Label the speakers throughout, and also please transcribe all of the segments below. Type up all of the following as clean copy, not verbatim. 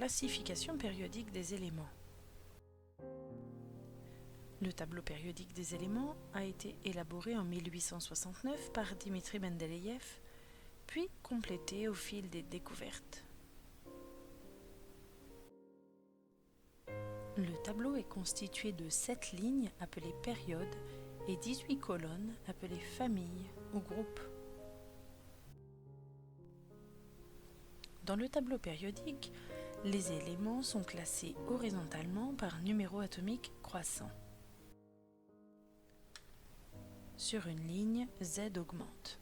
Speaker 1: classification périodique des éléments. Le tableau périodique des éléments a été élaboré en 1869 par Dimitri Mendeleïev, puis complété au fil des découvertes. Le tableau est constitué de 7 lignes appelées périodes et 18 colonnes appelées familles ou groupes. Dans le tableau périodique, les éléments sont classés horizontalement par numéro atomique croissant. Sur une ligne, Z augmente.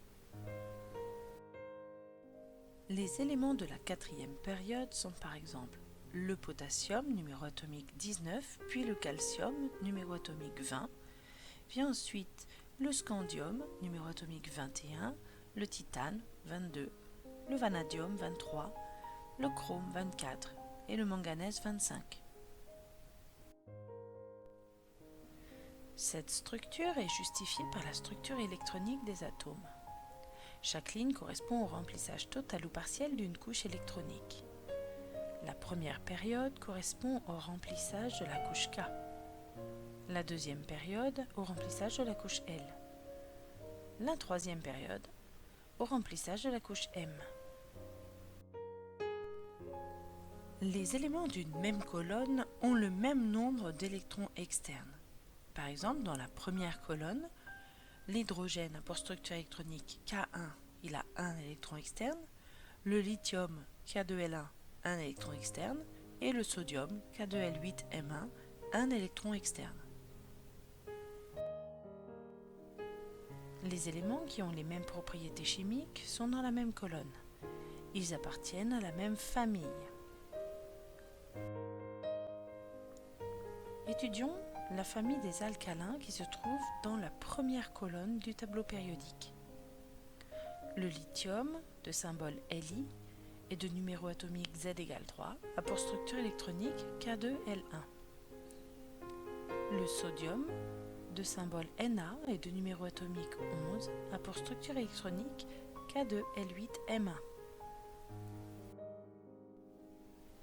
Speaker 1: Les éléments de la 4e période sont par exemple le potassium, numéro atomique 19, puis le calcium, numéro atomique 20, puis ensuite le scandium, numéro atomique 21, le titane, 22, le vanadium, 23, le chrome, 24 et le manganèse, 25. Cette structure est justifiée par la structure électronique des atomes. Chaque ligne correspond au remplissage total ou partiel d'une couche électronique. La première période correspond au remplissage de la couche K. La deuxième période au remplissage de la couche L. La troisième période au remplissage de la couche M. Les éléments d'une même colonne ont le même nombre d'électrons externes. Par exemple, dans la première colonne, l'hydrogène a pour structure électronique K1, il a un électron externe, le lithium K2L1, un électron externe, et le sodium K2L8M1, un électron externe. Les éléments qui ont les mêmes propriétés chimiques sont dans la même colonne. Ils appartiennent à la même famille. Étudions la famille des alcalins qui se trouve dans la première colonne du tableau périodique. Le lithium, de symbole Li, et de numéro atomique Z égale 3, a pour structure électronique K2L1. Le sodium, de symbole Na et de numéro atomique 11, a pour structure électronique K2L8M1.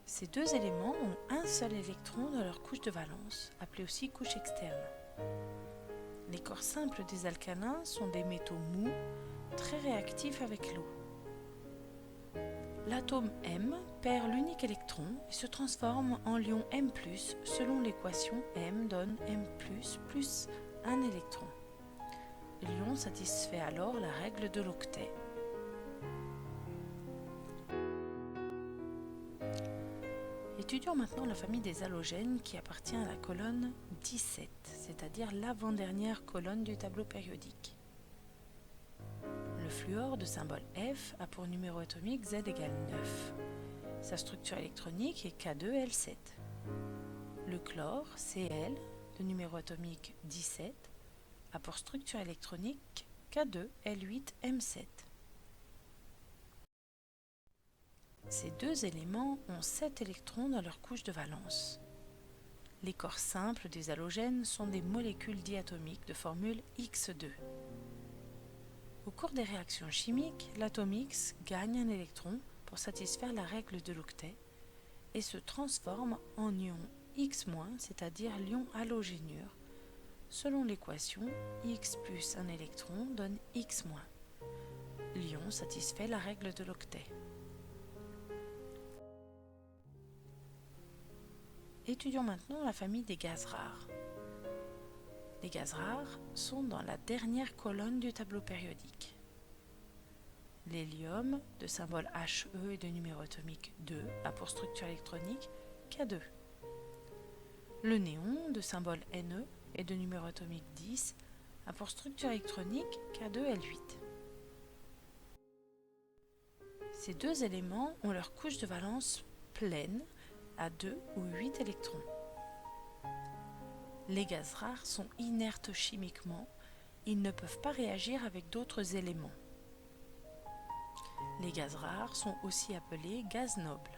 Speaker 1: Ces deux éléments ont un seul électron dans leur couche de valence, appelée aussi couche externe. Les corps simples des alcalins sont des métaux mous, très réactifs avec l'eau. L'atome M perd l'unique électron et se transforme en l'ion M+, selon l'équation M donne M+, plus un électron. L'ion satisfait alors la règle de l'octet. Étudions maintenant la famille des halogènes qui appartient à la colonne 17, c'est-à-dire l'avant-dernière colonne du tableau périodique. Le fluor de symbole F a pour numéro atomique Z égale 9. Sa structure électronique est K2L7. Le chlore, Cl, de numéro atomique 17, a pour structure électronique K2L8M7. Ces deux éléments ont 7 électrons dans leur couche de valence. Les corps simples des halogènes sont des molécules diatomiques de formule X2. Au cours des réactions chimiques, l'atome X gagne un électron pour satisfaire la règle de l'octet et se transforme en ion X-, c'est-à-dire l'ion halogénure, selon l'équation X plus un électron donne X-. L'ion satisfait la règle de l'octet. Étudions maintenant la famille des gaz rares. Les gaz rares sont dans la dernière colonne du tableau périodique. L'hélium, de symbole He et de numéro atomique 2, a pour structure électronique K2. Le néon, de symbole Ne et de numéro atomique 10, a pour structure électronique K2L8. Ces deux éléments ont leur couche de valence pleine à 2 ou 8 électrons. Les gaz rares sont inertes chimiquement, ils ne peuvent pas réagir avec d'autres éléments. Les gaz rares sont aussi appelés gaz nobles.